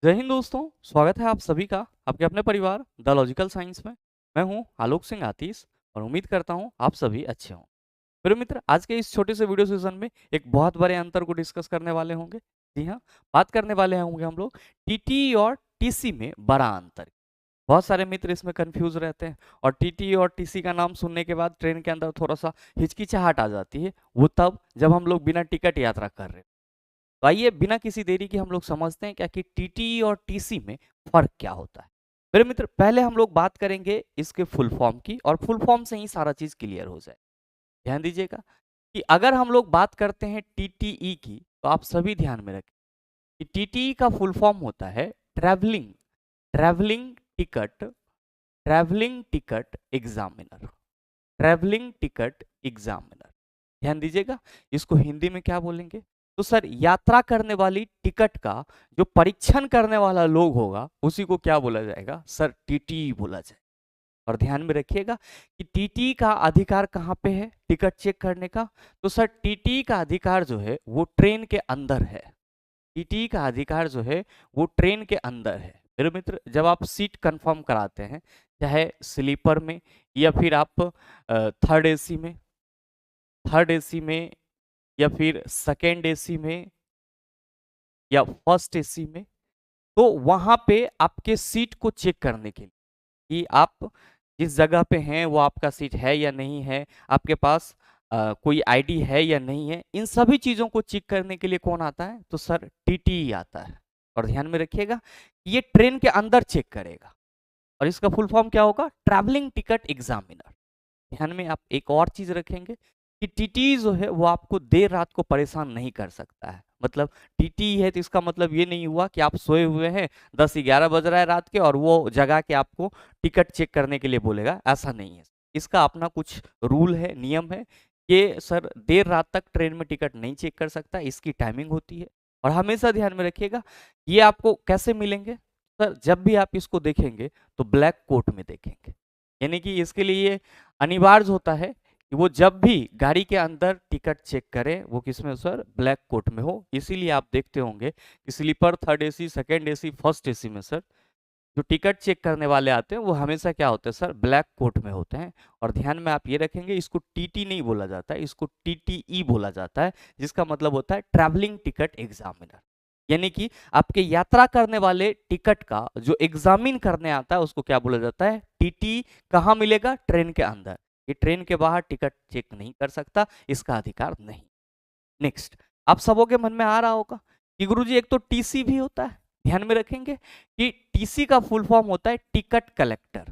जय हिंद दोस्तों। स्वागत है आप सभी का आपके अपने परिवार द लॉजिकल साइंस में। मैं हूं आलोक सिंह आतीश और उम्मीद करता हूं आप सभी अच्छे हों। मेरे मित्र, आज के इस छोटे से वीडियो सेशन में एक बहुत बड़े अंतर को डिस्कस करने वाले होंगे। जी हाँ, बात करने वाले होंगे हम लोग टीटी और टीसी में बड़ा अंतर। बहुत सारे मित्र इसमें कंफ्यूज रहते हैं और टीटी और टीसी का नाम सुनने के बाद ट्रेन के अंदर थोड़ा सा हिचकिचाहट आ जाती है। वो तब जब हम लोग बिना टिकट यात्रा कर रहे हैं। तो आइए बिना किसी देरी के हम लोग समझते हैं क्या कि टीटी और टीसी में फर्क क्या होता है। मेरे मित्र, पहले हम लोग बात करेंगे इसके फुल फॉर्म की और फुल फॉर्म से ही सारा चीज क्लियर हो जाए। ध्यान दीजिएगा कि अगर हम लोग बात करते हैं टीटीई की तो आप सभी ध्यान में रखें कि टीटीई का फुल फॉर्म होता है travelling travelling ticket travelling ticket examiner travelling ticket examiner. ध्यान दीजिएगा, इसको हिंदी में क्या बोलेंगे? तो सर, यात्रा करने वाली टिकट का जो परीक्षण करने वाला लोग होगा उसी को क्या बोला जाएगा? सर, टीटी बोला जाएगा। और ध्यान में रखिएगा कि टीटी का अधिकार कहाँ पे है टिकट चेक करने का? तो सर, टीटी का अधिकार जो है वो ट्रेन के अंदर है। टीटी का अधिकार जो है वो ट्रेन के अंदर है। मेरे मित्र, जब आप सीट कंफर्म कराते हैं, चाहे स्लीपर में या फिर आप थर्ड एसी में, थर्ड एसी में या फिर सेकेंड एसी में या फर्स्ट एसी में, तो वहां पे आपके सीट को चेक करने के लिए कि आप जिस जगह पे हैं वो आपका सीट है या नहीं है, आपके पास कोई आईडी है या नहीं है, इन सभी चीजों को चेक करने के लिए कौन आता है? तो सर, टीटी आता है। और ध्यान में रखिएगा, ये ट्रेन के अंदर चेक करेगा और इसका फुल फॉर्म क्या होगा? Travelling ticket examiner. ध्यान में आप एक और चीज रखेंगे कि टीटी जो है वो आपको देर रात को परेशान नहीं कर सकता है। मतलब टीटी है तो इसका मतलब ये नहीं हुआ कि आप सोए हुए हैं, 10-11 बज रहा है रात के और वो जगा के आपको टिकट चेक करने के लिए बोलेगा, ऐसा नहीं है। इसका अपना कुछ रूल है, नियम है कि सर देर रात तक ट्रेन में टिकट नहीं चेक कर सकता, इसकी टाइमिंग होती है। और हमेशा ध्यान में रखिएगा, ये आपको कैसे मिलेंगे? सर, जब भी आप इसको देखेंगे तो ब्लैक कोट में देखेंगे। यानी कि इसके लिए अनिवार्य होता है कि वो जब भी गाड़ी के अंदर टिकट चेक करे वो किसमें? सर, ब्लैक कोट में हो। इसीलिए आप देखते होंगे कि sleeper, third AC, second AC, first AC में सर जो टिकट चेक करने वाले आते हैं वो हमेशा क्या होते हैं? सर, ब्लैक कोट में होते हैं। और ध्यान में आप ये रखेंगे, इसको टीटी नहीं बोला जाता है, इसको टीटीई बोला जाता है, जिसका मतलब होता है ट्रैवलिंग टिकट एग्जामिनर। यानी कि आपके यात्रा करने वाले टिकट का जो एग्जामिन करने आता है उसको क्या बोला जाता है? टीटी। कहाँ मिलेगा? ट्रेन के अंदर। ये ट्रेन के बाहर टिकट चेक नहीं कर सकता, इसका अधिकार नहीं। नेक्स्ट, आप सबों के मन में आ रहा होगा कि गुरुजी एक तो टीसी भी होता है। ध्यान में रखेंगे कि टीसी का फुल फॉर्म होता है टिकट कलेक्टर।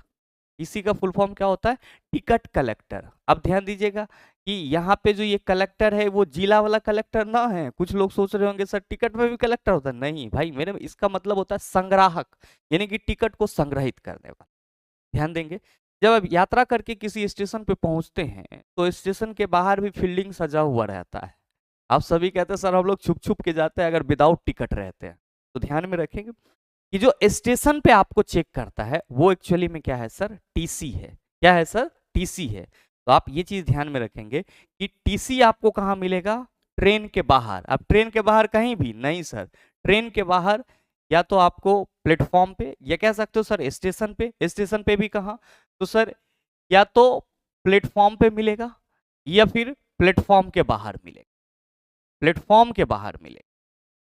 टीसी का फुल फॉर्म क्या होता है? Ticket collector. अब ध्यान दीजिएगा कि यहाँ पे जो ये कलेक्टर है वो जिला वाला कलेक्टर ना है। कुछ लोग सोच रहे होंगे सर टिकट में भी कलेक्टर होता है। नहीं भाई मेरे, इसका मतलब होता है संग्राहक, यानी कि टिकट को संग्रहित करने वाला। ध्यान देंगे, जब आप यात्रा करके किसी स्टेशन पे पहुंचते हैं तो स्टेशन के बाहर भी फील्डिंग सजा हुआ रहता है। आप सभी कहते हैं सर हम लोग छुप छुप के जाते हैं अगर विदाउट टिकट रहते हैं। तो ध्यान में रखेंगे कि जो स्टेशन पे आपको चेक करता है वो एक्चुअली में क्या है? सर, टीसी है। क्या है सर? टीसी है। तो आप ये चीज ध्यान में रखेंगे कि टीसी आपको कहाँ मिलेगा? ट्रेन के बाहर। अब ट्रेन के बाहर कहीं भी नहीं सर, ट्रेन के बाहर या तो आपको प्लेटफॉर्म पे, या कह सकते हो सर स्टेशन पे। स्टेशन पे भी कहाँ? तो सर या तो प्लेटफॉर्म पे मिलेगा या फिर प्लेटफॉर्म के बाहर मिलेगा। प्लेटफॉर्म के बाहर मिलेगा,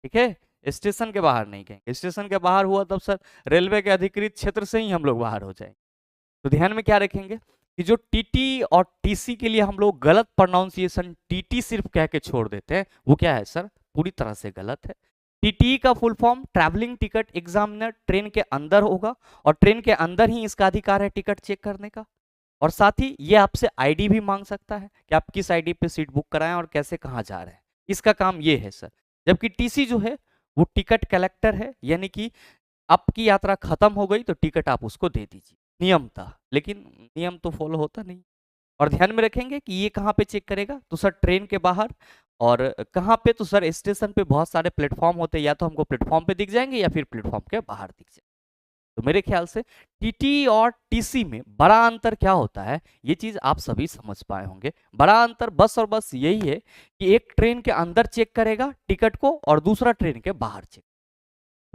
ठीक है, स्टेशन के बाहर नहीं कहेंगे। स्टेशन के बाहर हुआ तब सर रेलवे के अधिकृत क्षेत्र से ही हम लोग बाहर हो जाएंगे। तो ध्यान में क्या रखेंगे कि जो टीटी और टीसी के लिए हम लोग गलत प्रोनाउंसिएशन टीटी सिर्फ कह के छोड़ देते हैं, वो क्या है सर? पूरी तरह से गलत है। टीटी का full form travelling ticket examiner, train के अंदर होगा और ट्रेन के अंदर ही इसका अधिकार है टिकट चेक करने का। और साथ ही ये आपसे आईडी भी मांग सकता है कि आप किस आईडी पे सीट बुक कराएं और कैसे कहाँ जा रहे हैं, इसका काम ये है सर। जबकि टीसी जो है वो टिकट कलेक्टर है, यानी कि आपकी यात्रा खत्म हो गई तो टिकट आप उसको दे दीजिए, नियम था। लेकिन नियम तो फॉलो होता नहीं। और ध्यान में रखेंगे कि ये कहाँ पे चेक करेगा? तो सर ट्रेन के बाहर। और कहाँ पे? तो सर स्टेशन पे बहुत सारे प्लेटफॉर्म होते हैं, या तो हमको प्लेटफॉर्म पे दिख जाएंगे या फिर प्लेटफॉर्म के बाहर दिख जाएंगे। तो मेरे ख्याल से टीटी और टीसी में बड़ा अंतर क्या होता है ये चीज आप सभी समझ पाए होंगे। बड़ा अंतर बस और बस यही है कि एक ट्रेन के अंदर चेक करेगा टिकट को और दूसरा ट्रेन के बाहर चेक।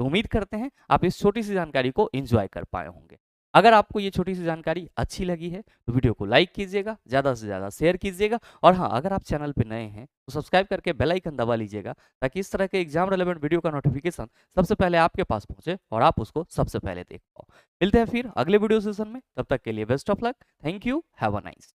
तो उम्मीद करते हैं आप इस छोटी सी जानकारी को एंजॉय कर पाए होंगे। अगर आपको ये छोटी सी जानकारी अच्छी लगी है तो वीडियो को लाइक कीजिएगा, ज़्यादा से ज़्यादा शेयर कीजिएगा और हाँ, अगर आप चैनल पे नए हैं तो सब्सक्राइब करके बेल आइकन दबा लीजिएगा ताकि इस तरह के एग्जाम रिलेवेंट वीडियो का नोटिफिकेशन सबसे पहले आपके पास पहुंचे और आप उसको सबसे पहले देख पाओ। मिलते हैं फिर अगले वीडियो सेशन में, तब तक के लिए best of luck. Thank you, have a nice.